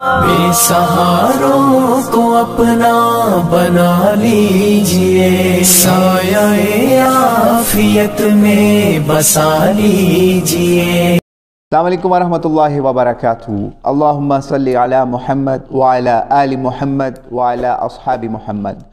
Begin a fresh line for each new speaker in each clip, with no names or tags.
बेसहारों को अपना बना लीजिए, साया आफियत में बसा लीजिए।
अस्सलामु अलैकुम वरहमतुल्लाहि वबरकातुहू। अल्लाहुम्मा सल्लि अला मुहम्मद व अला आलि मुहम्मद व अला अस्हाबि मुहम्मद।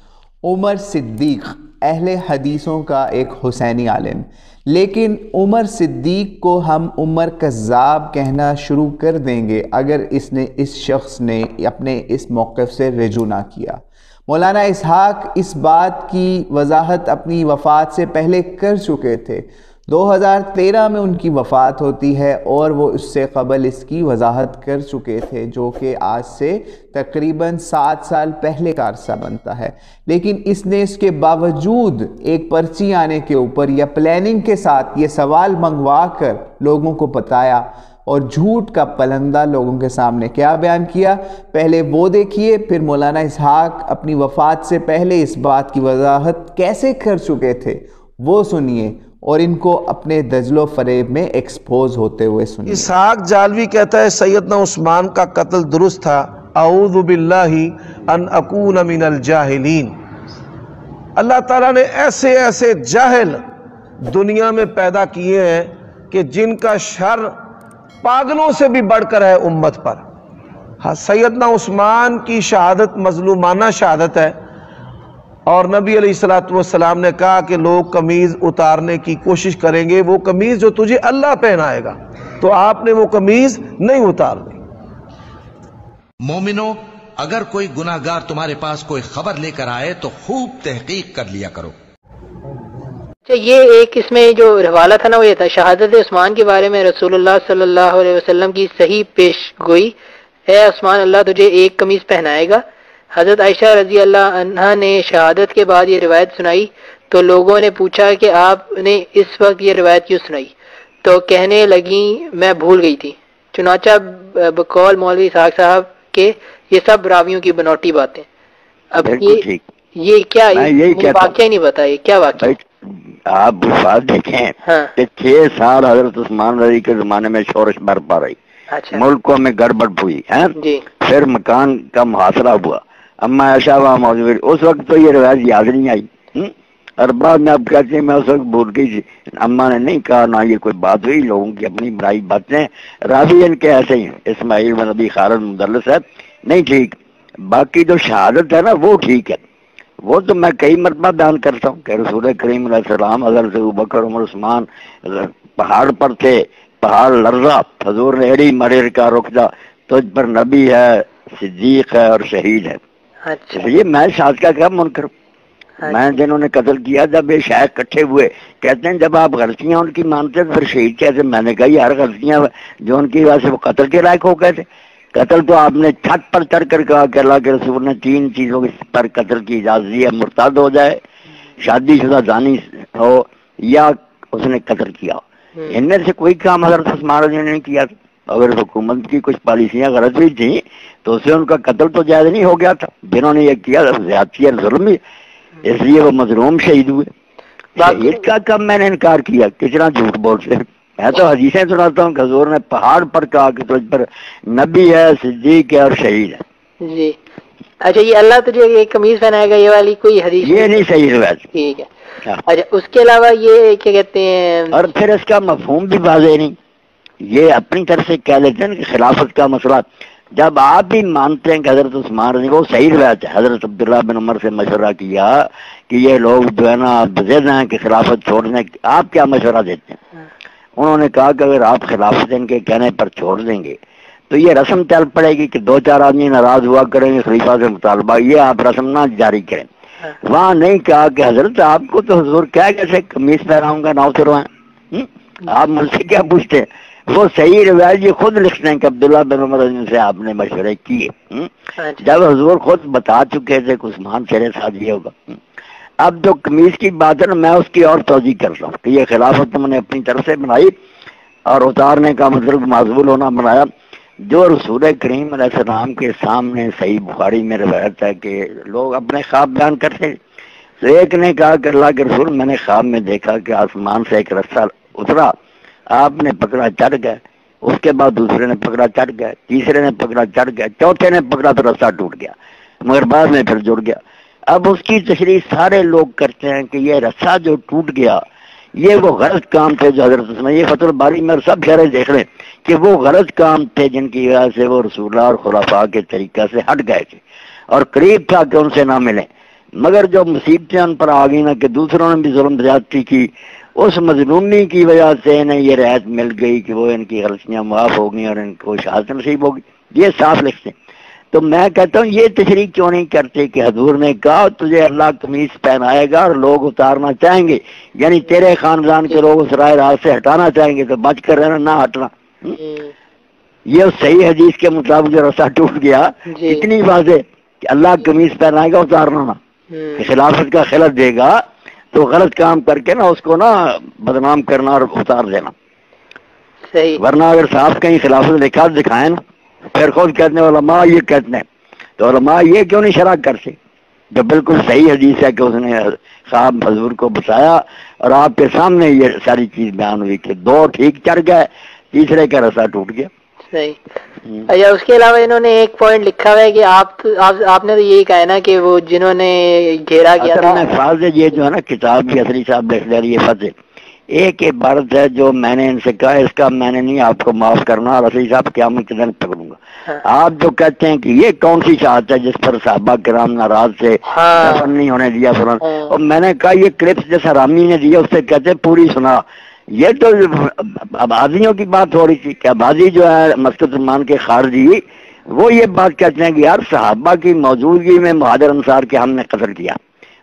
उमर सिद्दीक़ अहले हदीसों का एक हुसैनी आलिम, लेकिन उमर सिद्दीक़ को हम उमर कज़्ज़ाब कहना शुरू कर देंगे अगर इस शख्स ने अपने इस मौक़िफ़ से रजू ना किया। मौलाना इसहाक़ इस बात की वजाहत अपनी वफ़ात से पहले कर चुके थे। 2013 में उनकी वफ़ात होती है और वो उससे क़बल इसकी वजाहत कर चुके थे, जो कि आज से तकरीबन 7 साल पहले का अरसा बनता है। लेकिन इसने इसके बावजूद एक पर्ची आने के ऊपर या प्लानिंग के साथ ये सवाल मंगवा कर लोगों को बताया और झूठ का पलंदा लोगों के सामने क्या बयान किया, पहले वो देखिए, फिर मौलाना इसहाक़ अपनी वफ़ात से पहले इस बात की वजाहत कैसे कर चुके थे वो सुनिए और इनको अपने दजलो फरेब में एक्सपोज होते हुए सुनिए।
इसहाक़ जालवी कहता है सैयदना उस्मान का कत्ल दुरुस्त था। अऊज़ु बिल्लाहि अन अकून मिनल जाहिलीन। अल्लाह ताला ने ऐसे ऐसे जाहिल दुनिया में पैदा किए हैं कि जिनका शर पागलों से भी बढ़कर है उम्मत पर। हाँ, सैयदना उस्मान की शहादत मजलूमाना शहादत है और नबी अलैहिस्सलातु वस्सलाम ने कहा कि लोग कमीज उतारने की कोशिश करेंगे, वो कमीज जो तुझे अल्लाह पहनाएगा, तो आपने वो कमीज नहीं उतारनी।
मोमिनो, अगर कोई गुनाहगार तुम्हारे पास कोई खबर लेकर आए तो खूब तहकीक कर लिया करो।
ये एक इसमें जो हवाला था ना, वो ये था शहादत उस्मान के बारे में रसूलुल्लाह सल्लल्लाहु अलैहि वसल्लम की सही पेश गोई है। उस्मान, अल्लाह तुझे एक कमीज पहनाएगा। हजरत आयशा रजी अल्लाह अन्हा ने शहादत के बाद ये रिवायत सुनाई तो लोगों ने पूछा कि आपने इस वक्त ये रिवायत क्यों सुनाई, तो कहने लगी मैं भूल गई थी। चुनाचा बकौल मौलवी इसहाक़ साहब के ये सब रावियों की बनौटी बातें। अब ये क्या, ये वाक़या नहीं बताइए क्या वाक़या।
आप वफात देखें। हाँ। कि 6 साल हजरत उस्मान रज़ी के जमाने में शोरश बरपा रही। अच्छा। मुल्कों में गड़बड़ हुई है जी। फिर मकान का मुहासरा हुआ, अम्मा आयशा वहाँ मौजूद, उस वक्त तो ये रिवायत याद नहीं आई। और बाद में आप कहते हैं मैं उस वक्त भूल गई थी। अम्मा ने नहीं कहा, ना ये कोई बात हुई, लोगों की अपनी बुराई बातें। रावी इनके ऐसे ही इस्माइल बिन अबी खालिद मुदल्लिस है, नहीं ठीक। बाकी जो शहादत है ना वो ठीक है, वो तो मैं कई मरतबा बयान करता हूँ कि रसूल करीम अलैहिस्सलाम हज़रत अबू बकर उमर उस्मान पहाड़ पर थे, पहाड़ लर्जा, हजूर ने एड़ी मरेर का रुकदा, तुझ पर नबी है, सिद्दीक है और शहीद है। अच्छा। ये मैं साथ का क्या मुनकर। अच्छा। मैं जिन्होंने कत्ल किया, जब ये शायद इकट्ठे हुए, कहते हैं जब आप गलतियां उनकी मानते हैं फिर शहीद कैसे। मैंने कहा यार गलतियां जो उनकी वजह से वो कत्ल के लायक हो गए थे। कत्ल तो आपने छत पर चढ़ कर कहा कि अल्लाह के रसूल ने 3 चीजों पर कत्ल की इजाजत दी है, मुर्ताद हो जाए, शादीशुदा जानी हो या उसने कत्ल किया। इनमें से कोई काम हज़रत उस्मान ने नहीं किया। अगर हुकूमत की कुछ पॉलिसियां गलत हुई थी तो उससे उनका कत्ल तो जायज नहीं हो गया था। जिन्होंने ये किया ज़्यादती और जुल्म, इसलिए वो मजलूम शहीद हुए। शहीद का कब मैंने इनकार किया, कितना झूठ बोलते हैं। मैं तो हदीसें सुनाता हूँ, हजूर ने पहाड़ पर कहा कि तुझ पर नबी है, सिद्दीक है और शहीद है जी।
अच्छा, ये अल्लाह तुझे एक कमीज पहनाएगा, ये वाली कोई हदीस
ये नहीं सही रिवायत।
ठीक है। अच्छा, उसके अलावा ये क्या कहते हैं,
और फिर इसका मफहूम भी वाज़ेह नहीं। ये अपनी तरफ से कह लेते हैं कि खिलाफत का मसला, जब आप भी मानते हैं कि हजरत उस्मान रज़ी, वो सही रिवायत है, हजरत अब्दुल्लाह बिन उमर से मशवरा किया कि ये लोग जो है ना ज़िद हैं कि खिलाफत छोड़ने, आप क्या मशवरा देते हैं। उन्होंने कहा कि अगर आप खिलाफत इनके कहने पर छोड़ देंगे तो ये रस्म चल पड़ेगी कि 2-4 आदमी नाराज हुआ करेंगे खलीफा से मुतालबा, ये आप रस्म ना जारी करें। वहां नहीं कहा कि हजरत आपको तो हुजूर क्या कैसे कमीज पहनाऊंगा ना उतरवाएं, आप मुझसे क्या पूछते हैं। वो सही रिवायत ये खुद लिखते हैं कि अब्दुल्लाह बिन उमर से आपने मशवरे किए, जब हुजूर खुद बता चुके थे कि उस्मान तेरे साथ ये होगा। अब जो कमीज की बात है ना, मैं उसकी और तौजीह कर रहा हूँ कि ये खिलाफत तुमने अपनी तरफ से बनाई और उतारने का मतलब माजबूल होना बनाया। जो रसूल करीम अलैहिस्सलाम के सामने सही बुखारी में रिवायत है कि लोग अपने ख्वाब बयान करते हैं। तो एक ने कहा कि अल्लाह के रसूल, मैंने ख्वाब में देखा कि आसमान से एक रस्सा उतरा, आपने पकड़ा, चढ़ गए, اس کے بعد دوسرے نے پکڑا چڑھ گیا، تیسرے نے پکڑا چڑھ گیا، چوتھے نے پکڑا تو رسہ ٹوٹ گیا، مگر بعد میں پھر جڑ گیا۔ اب اس کی تشریح سارے لوگ کرتے ہیں کہ یہ رسہ جو ٹوٹ گیا یہ وہ غلط کام تھے جو حضرت عثمان، یہ فتح الباری میں سب شرح دیکھ لیں کہ وہ غلط کام تھے جن کی وجہ سے وہ رسول اللہ اور خلفاء کے طریقہ سے ہٹ گئے تھے اور قریب تھا کہ ان سے نہ ملیں، مگر جو مصیبتیں ان پر آ گئی نا کہ دوسروں نے بھی ظلم زیادتی کی، اس مظلومی کی وجہ سے انہیں یہ رعایت مل گئی کہ وہ ان کی غلطیاں معاف ہو گئیں اور ان کو شہادت نصیب ہوگی، یہ صاف لکھتے ہیں۔ تو میں کہتا ہوں یہ تشریح کیوں نہیں کرتے کہ حضور نے کہا تجھے اللہ قمیص پہنائے گا اور لوگ اتارنا چاہیں گے، یعنی تیرے خاندان کے لوگ اس رائے راست سے ہٹانا چاہیں گے تو بچ کر رہنا، نہ ہٹنا۔ یہ صحیح حدیث کے مطابق جو رسہ ٹوٹ گیا اتنی واضح کہ اللہ قمیص پہنائے گا اتارنا نہ، کہ خلافت کا خلط دے گا تو غلط کام کر کے نا اس کو نا بدنام کرنا اور اتار دینا، ورنہ اگر صاحب کہیں خلافت لکھا دکھائیں نا پھر خود کہتے ہیں علماء یہ کہتے ہیں، تو علماء یہ کیوں نہیں شرح کرتے جو بالکل صحیح حدیث ہے کہ اس نے صاحب حضور کو بتایا اور آپ کے سامنے یہ ساری چیز بیان ہوئی کہ دو ٹھیک چڑھ گئے، تیسرے کا رسہ ٹوٹ گیا۔
صحیح۔ اچھا، اس کے علاوہ انہوں نے ایک پوائنٹ لکھا ہوا ہے کہ آپ نے تو یہی کہا ہے نا کہ وہ جنہوں نے گھیرا کیا تھا
فاضل، یہ جو ہے نا کتاب کی اصلی صاحب لکھ دے رہی ہے فتح، ایک عبارت ہے جو میں نے ان سے کہا اس کا میں نے نہیں آپ کو معاف کرنا اور اصلی صاحب قیامت کے دن پکڑوں گا۔ آپ جو کہتے ہیں کہ یہ کون سی شہادت ہے جس پر صحابہ کرام ناراض سے دفن نہیں ہونے دیا فلان، اور میں نے کہا یہ کلپس جس حرامی نے دیا اس سے کہتے پوری سنا، یہ تو آبادیوں کی بات ہو رہی تھی کہ آبادی جو ہے مسجد عثمان کے خارجی وہ یہ بات کہتے ہیں کہ یار صحابہ کی موجودگی میں مہاجر انصار کے ہم نے قتل کیا،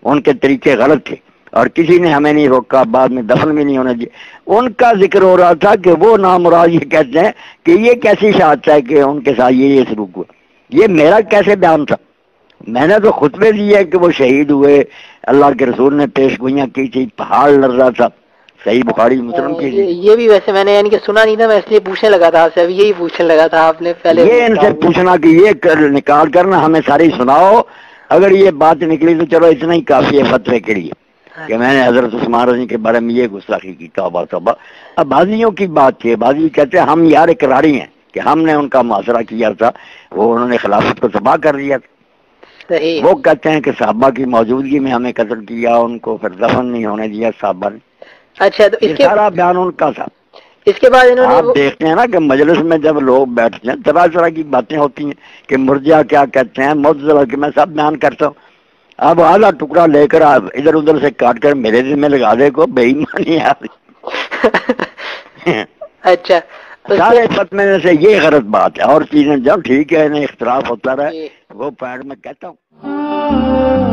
ان کے طریقے غلط تھے اور کسی نے ہمیں نہیں روکا، بعد میں دفن بھی نہیں ہونے دیا، ان کا ذکر ہو رہا تھا کہ وہ نامراد یہ کہتے ہیں کہ یہ کیسی شہادت ہے کہ ان کے ساتھ یہ سلوک ہوا، یہ میرا کیسے بیان تھا؟ میں نے تو خطبے دیے کہ وہ شہید ہوئے، اللہ کے رسول نے پیش گوئیاں کی تھی، پہاڑ لڑ رہا تھا، صحیح بخاری مسلم کی۔
یہ بھی ویسے میں نے یعنی کہ سنا نہیں تھا، میں اس لیے پوچھنے لگا تھا آپ سے، اب یہی پوچھنے لگا تھا آپ نے پہلے
یہ ان سے پوچھنا کہ یہ نکال کرنا ہمیں ساری سناؤ، اگر یہ بات نکلی تو چلو اتنا ہی کافی ہے فتوے کے لیے کہ میں نے حضرت عثمان رضی کے بارے میں یہ گستاخی کی، توبہ توبہ۔ اب بازیوں کی بات تھی، بازی کہتے ہیں ہم یار اقراری ہیں کہ ہم نے ان کا محاصرہ کیا تھا، وہ انہوں نے خلافت کو تباہ کر دیا تھا، وہ کہتے ہیں کہ صحابہ کی موجودگی میں ہمیں قتل کیا، ان کو پھر دفن نہیں ہونے دیا صحابہ نے۔
اچھا، تو اس کے
سارا بیان ان کا تھا۔
اس کے بعد انہوں نے
آپ دیکھتے ہیں نا کہ مجلس میں جب لوگ بیٹھتے ہیں طرح طرح کی باتیں ہوتی ہیں کہ مرجع کیا کہتے ہیں، معتزلہ کہ میں سب بیان کرتا ہوں، اب آدھا ٹکڑا لے کر آپ ادھر ادھر سے کاٹ کر میرے دل میں لگا دے کو بے ایمانی ہے۔
اچھا،
سارے فتوے میں سے یہ غلط بات ہے، اور چیزیں جب ٹھیک ہے انہیں اختلاف ہوتا رہے وہ پوائنٹ میں کہتا ہوں۔